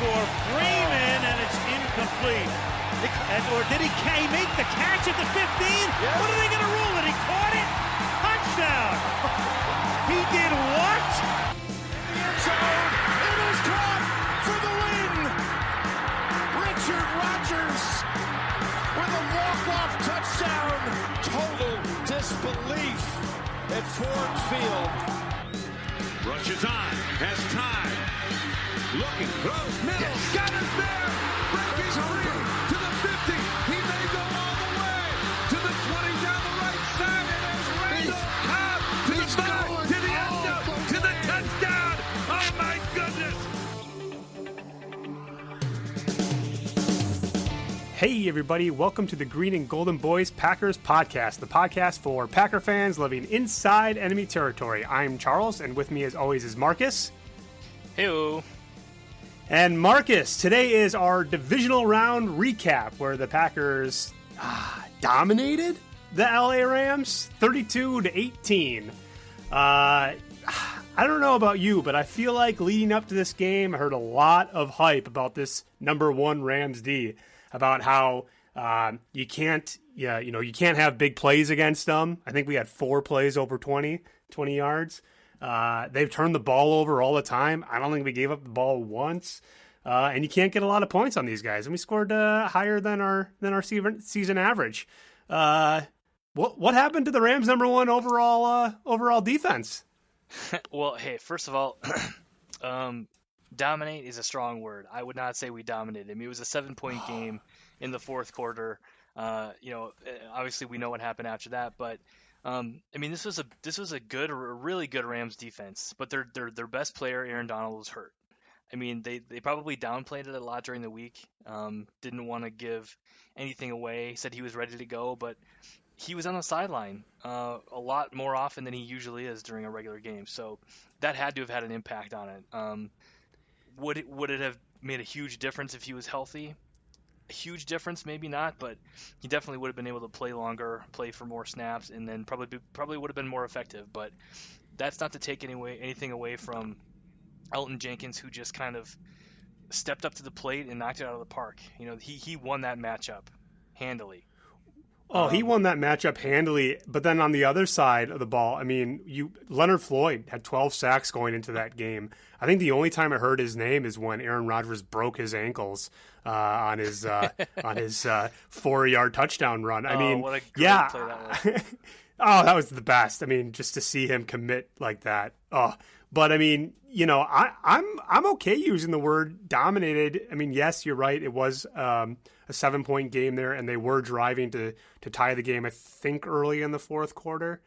for Freeman, and it's incomplete. Or did he make the catch at the 15? Yeah. What are they going to rule it? He caught it? Touchdown! He did what? In the end zone, it is caught for the win. Richard Rodgers with a walk-off touchdown. Total disbelief at Ford Field. Rushes on, has time. Looking, throws, middle, got us there. Breaking free to the 50. He may go all the way to the 20 down the right side. And there's Randall Cobb to the 5, to the end zone, to the touchdown. Oh my goodness. Hey everybody, welcome to the Green and Golden Boys Packers podcast, the podcast for Packer fans living inside enemy territory. I'm Charles, and with me as always is Marcus. Heyo. And Marcus, today is our divisional round recap where the Packers dominated the LA Rams 32-18. I don't know about you, but I feel like leading up to this game, I heard a lot of hype about this number one Rams D, about how you can't have big plays against them. I think we had 4 plays over 20 yards. They've turned the ball over all the time. I don't think we gave up the ball once. And you can't get a lot of points on these guys. And we scored higher than our season average. What happened to the Rams' number one overall defense? Well, hey, first of all, dominate is a strong word. I would not say we dominated. I mean, it was a 7-point game in the fourth quarter. Obviously we know what happened after that, but I mean, this was a really good Rams defense, but their best player, Aaron Donald, was hurt. I mean, they probably downplayed it a lot during the week. Didn't want to give anything away. Said he was ready to go, but he was on the sideline a lot more often than he usually is during a regular game. So that had to have had an impact on it. Would it have made a huge difference if he was healthy? A huge difference, maybe not, but he definitely would have been able to play longer, play for more snaps, and then probably would have been more effective. But that's not to take anything away from Elton Jenkins, who just kind of stepped up to the plate and knocked it out of the park. You know, he won that matchup handily. Oh, he won that matchup handily, but then on the other side of the ball, I mean, Leonard Floyd had 12 sacks going into that game. I think the only time I heard his name is when Aaron Rodgers broke his ankles on his 4-yard touchdown run. I mean, what a great play that was. Oh, that was the best. I mean, just to see him commit like that. Oh, but I mean, you know, I'm okay using the word dominated. I mean, yes, you're right. It was a 7-point game there, and they were driving to tie the game, I think, early in the fourth quarter.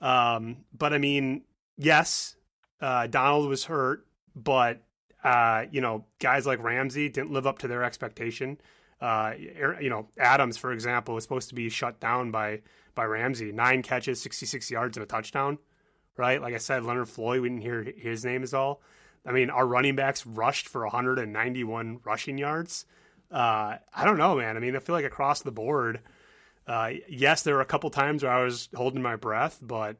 But I mean, yes, Donald was hurt, but guys like Ramsey didn't live up to their expectation. Adams, for example, was supposed to be shut down by Ramsey. 9 catches, 66 yards, and a touchdown. Right? Like I said, Leonard Floyd, we didn't hear his name at all. I mean, our running backs rushed for 191 rushing yards. I don't know, man. I mean, I feel like across the board, yes, there were a couple times where I was holding my breath, but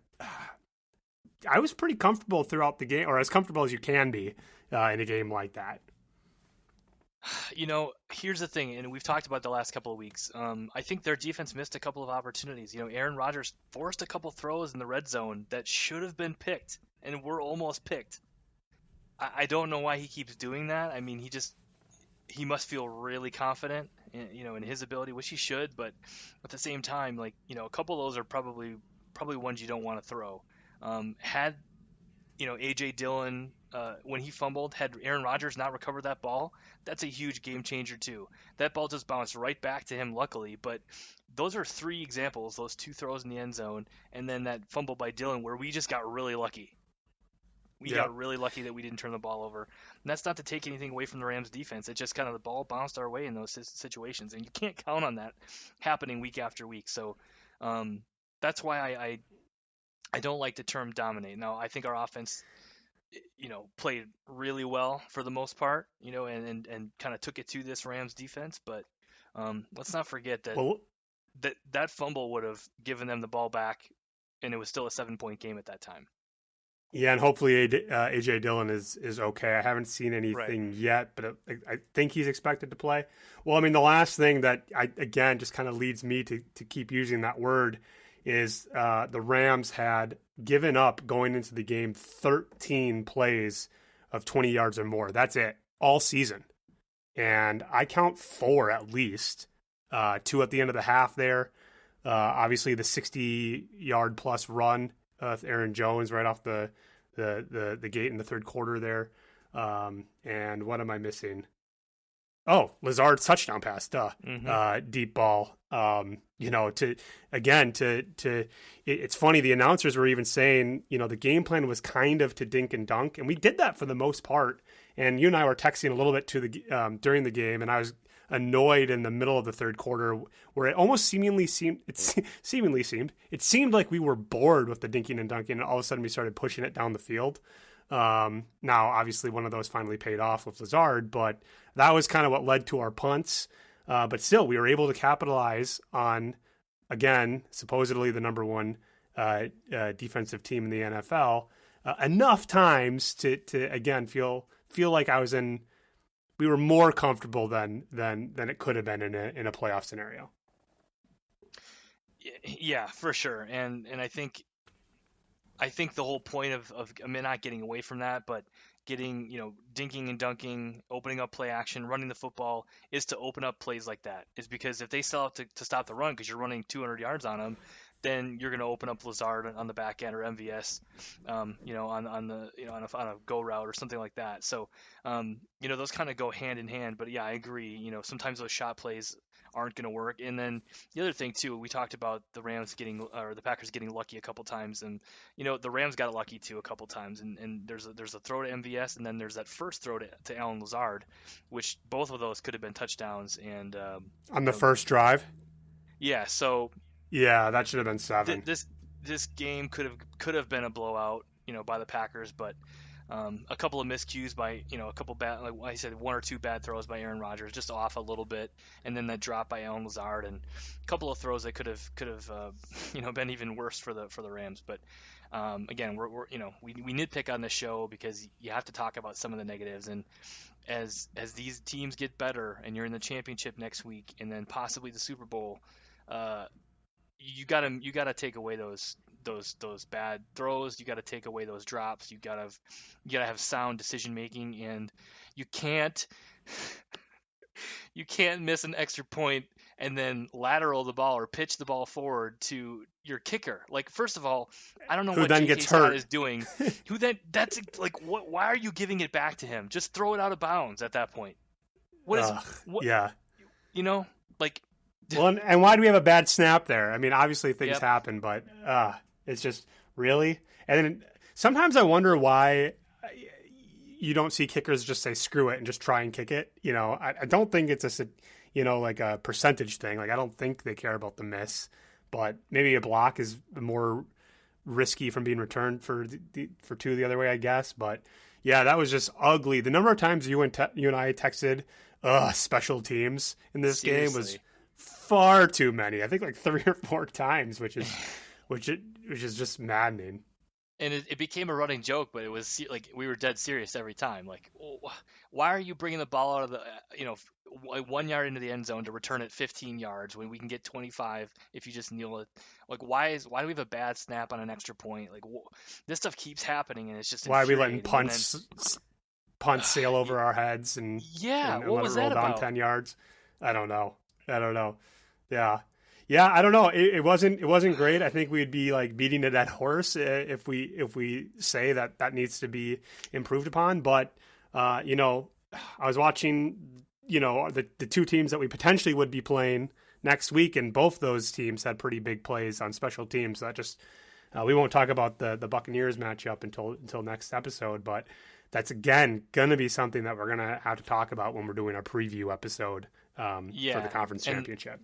I was pretty comfortable throughout the game, or as comfortable as you can be in a game like that. You know, here's the thing, and we've talked about the last couple of weeks. I think their defense missed a couple of opportunities. You know, Aaron Rodgers forced a couple throws in the red zone that should have been picked, and were almost picked. I don't know why he keeps doing that. I mean, he must feel really confident, in his ability, which he should. But at the same time, like, a couple of those are probably ones you don't want to throw. Had A.J. Dillon, when he fumbled, had Aaron Rodgers not recovered that ball, that's a huge game changer too. That ball just bounced right back to him, luckily. But those are 3 examples, those 2 throws in the end zone, and then that fumble by Dillon where we just got really lucky. We got really lucky that we didn't turn the ball over. And that's not to take anything away from the Rams defense. It's just kind of the ball bounced our way in those situations, and you can't count on that happening week after week. So that's why I don't like the term dominate. Now, I think our offense, played really well for the most part, and kind of took it to this Rams defense. But let's not forget that that fumble would have given them the ball back, and it was still a 7-point game at that time. Yeah, and hopefully AJ Dillon is okay. I haven't seen anything yet, but I think he's expected to play. Well, I mean, the last thing that again just kind of leads me to keep using that word is the Rams had given up going into the game 13 plays of 20 yards or more. That's it all season, and I count 4 at least. 2 at the end of the half there. Obviously, the 60-yard plus run. Aaron Jones right off the gate in the third quarter there. And what am I missing? Oh, Lazard's touchdown pass, deep ball. It's funny. The announcers were even saying, the game plan was kind of to dink and dunk, and we did that for the most part. And you and I were texting a little bit during the game, and I was annoyed in the middle of the third quarter where it almost seemed like we were bored with the dinking and dunking, and all of a sudden we started pushing it down the field. Now, obviously, one of those finally paid off with Lazard, but that was kind of what led to our punts. But still, we were able to capitalize on, again, supposedly the number one defensive team in the NFL, enough times to again feel like we were more comfortable than it could have been in a playoff scenario. Yeah, for sure. And I think the whole point of not getting away from that, but getting, dinking and dunking, opening up play action, running the football is to open up plays like that. Is because if they still have to stop the run because you're running 200 yards on them, then you're going to open up Lazard on the back end or MVS, on a go route or something like that. So, those kind of go hand in hand. But yeah, I agree. Sometimes those shot plays aren't going to work. And then the other thing too, we talked about the Packers getting lucky a couple times, and the Rams got lucky too a couple times. And there's a throw to MVS, and then there's that first throw to Allen Lazard, which both of those could have been touchdowns. And on the first drive, yeah. So. Yeah, that should have been 7. This game could have been a blowout, by the Packers, but a couple of miscues by a couple bad, like I said, 1 or 2 bad throws by Aaron Rodgers, just off a little bit, and then that drop by Allen Lazard, and a couple of throws that could have been even worse for the Rams. But again, we nitpick on this show because you have to talk about some of the negatives, and as these teams get better, and you're in the championship next week, and then possibly the Super Bowl. You gotta take away those bad throws. You gotta take away those drops. You gotta have sound decision making, and you can't miss an extra point and then lateral the ball or pitch the ball forward to your kicker. Like, first of all, I don't know what J.K. Scott is doing. Why are you giving it back to him? Just throw it out of bounds at that point. Yeah. Well, and why do we have a bad snap there? I mean, obviously things happen, but it's just really. And then sometimes I wonder why you don't see kickers just say screw it and just try and kick it. I don't think it's like a percentage thing. Like, I don't think they care about the miss, but maybe a block is more risky from being returned for 2 the other way, I guess. But yeah, that was just ugly. The number of times you and I texted special teams in this game was far too many. I think like 3 or 4 times, which is just maddening. And it became a running joke, but it was like we were dead serious every time. Like, why are you bringing the ball out of the 1 yard into the end zone to return it 15 yards when we can get 25 if you just kneel it? Like, why do we have a bad snap on an extra point? Like, this stuff keeps happening, and it's just why are we letting punts sail over our heads and what was that about? Down 10 yards? I don't know. Yeah, I don't know. It wasn't great. I think we'd be like beating a dead horse if we say that needs to be improved upon. But I was watching the 2 teams that we potentially would be playing next week, and both those teams had pretty big plays on special teams. That just we won't talk about the Buccaneers matchup until next episode, but that's again going to be something that we're going to have to talk about when we're doing our preview episode for the conference championship.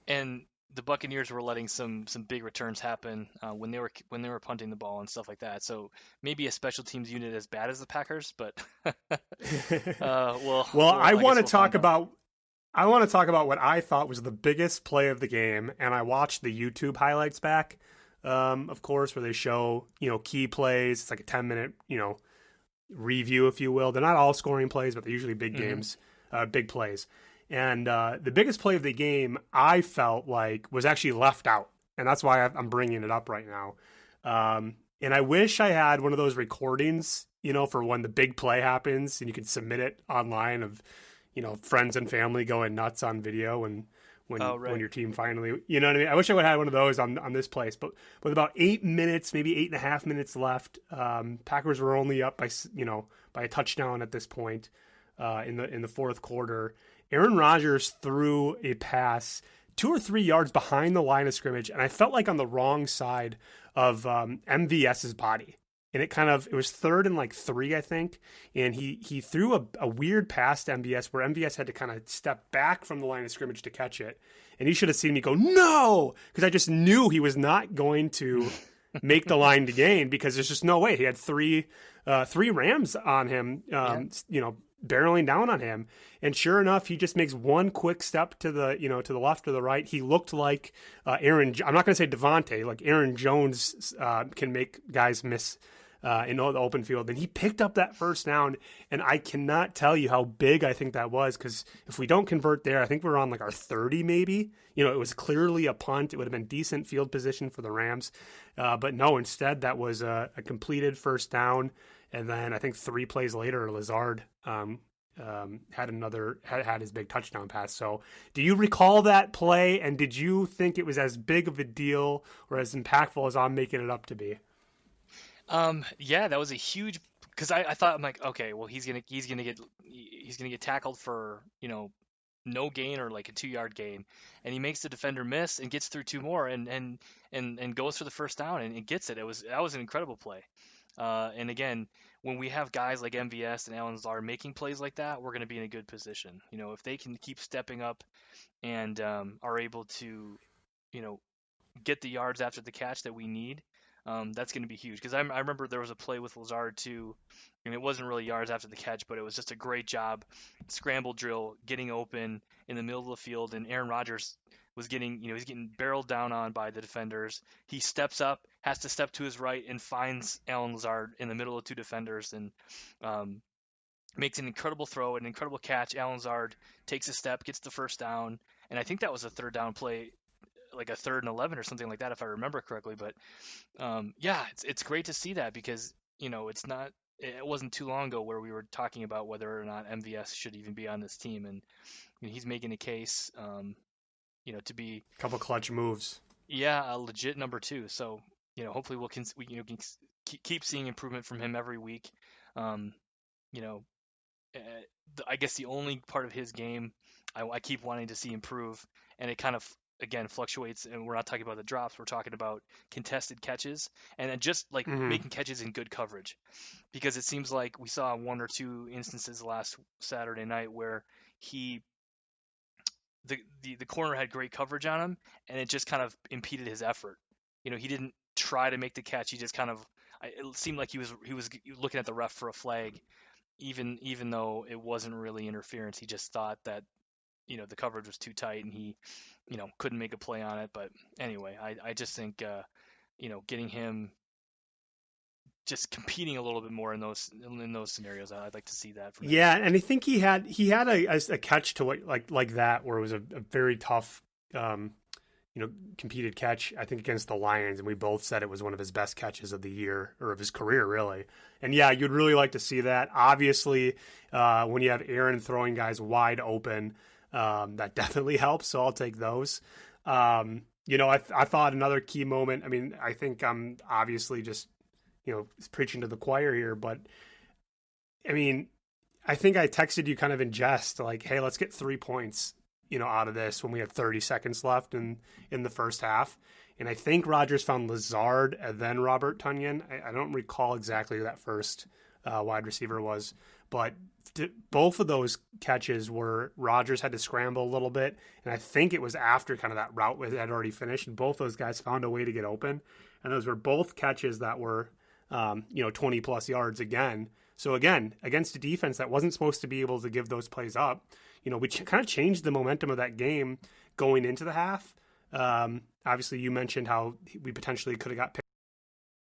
And the Buccaneers were letting some big returns happen when they were punting the ball and stuff like that. So maybe a special teams unit as bad as the Packers, but I want to talk about what I thought was the biggest play of the game, and I watched the YouTube highlights back of course, where they show, key plays. It's like a 10-minute, review, if you will. They're not all scoring plays, but they're usually big games, big plays. And the biggest play of the game, I felt like, was actually left out. And that's why I'm bringing it up right now. And I wish I had one of those recordings, for when the big play happens and you can submit it online of, friends and family going nuts on video and when your team finally, you know what I mean? I wish I would have had one of those on this place. But with about 8 minutes, maybe 8.5 minutes left, Packers were only up by a touchdown at this point in the fourth quarter. Aaron Rodgers threw a pass 2 or 3 yards behind the line of scrimmage, and I felt like on the wrong side of MVS's body. And it was 3rd and 3, I think. And he threw a weird pass to MVS where MVS had to kind of step back from the line of scrimmage to catch it. And he should have seen me go, no, because I just knew he was not going to make the line to gain because there's just no way. He had three Rams on him, barreling down on him. And sure enough, he just makes one quick step to the left or the right. He looked like I'm not going to say Devontae, like Aaron Jones can make guys miss in the open field. And he picked up that first down. And I cannot tell you how big I think that was, because if we don't convert there, I think we're on our 30 maybe. It was clearly a punt. It would have been decent field position for the Rams. But no, instead that was a completed first down. And then I think 3 plays later, Lazard had his big touchdown pass. So do you recall that play? And did you think it was as big of a deal or as impactful as I'm making it up to be? Yeah, that was a huge, because I thought, I'm like, okay, well, he's gonna get tackled for, no gain or a 2-yard gain, and he makes the defender miss and gets through 2 more and goes for the first down and gets it. That was an incredible play. And again, when we have guys like MVS and Allen Lazard making plays like that, we're going to be in a good position. If they can keep stepping up and are able to, get the yards after the catch that we need, that's going to be huge. Because I remember there was a play with Lazard too, and it wasn't really yards after the catch, but it was just a great job, scramble drill, getting open in the middle of the field, and Aaron Rodgers was getting, he's getting barreled down on by the defenders. He steps up, has to step to his right, and finds Allen Lazard in the middle of 2 defenders, and makes an incredible throw, an incredible catch. Allen Lazard takes a step, gets the first down, and I think that was a 3rd down play, like a 3rd and 11 or something like that, if I remember correctly. But yeah, it's great to see that, because it wasn't too long ago where we were talking about whether or not MVS should even be on this team, and he's making a case. To be a couple clutch moves. Yeah, a legit number 2. So, hopefully we can keep seeing improvement from him every week. I guess the only part of his game I keep wanting to see improve, and it kind of, again, fluctuates, and we're not talking about the drops, we're talking about contested catches, and then just making catches in good coverage, because it seems like we saw 1 or 2 instances last Saturday night where the corner had great coverage on him, and it just kind of impeded his effort. He didn't try to make the catch. He just kind of, it seemed like he was looking at the ref for a flag, even though it wasn't really interference. He just thought that, the coverage was too tight and he, couldn't make a play on it. But anyway, I just think, getting him just competing a little bit more in those scenarios, I'd like to see that. Yeah, and I think he had a catch to what like that where it was a very tough, competed catch, I think, against the Lions, and we both said it was one of his best catches of the year, or of his career, really. And yeah, you'd really like to see that. Obviously, when you have Aaron throwing guys wide open, that definitely helps. So I'll take those. I thought another key moment. I mean, I think I'm obviously just preaching to the choir here, but I mean, I think I texted you kind of in jest, like, hey, let's get 3 points, out of this when we have 30 seconds left in the first half. And I think Rodgers found Lazard and then Robert Tonyan. I don't recall exactly who that first wide receiver was, but both of those catches were Rodgers had to scramble a little bit. And I think it was after kind of that route had already finished, and both those guys found a way to get open. And those were both catches that were 20 plus yards again. So again, against a defense that wasn't supposed to be able to give those plays up, we kind of changed the momentum of that game going into the half. Obviously, you mentioned how we potentially could have got picked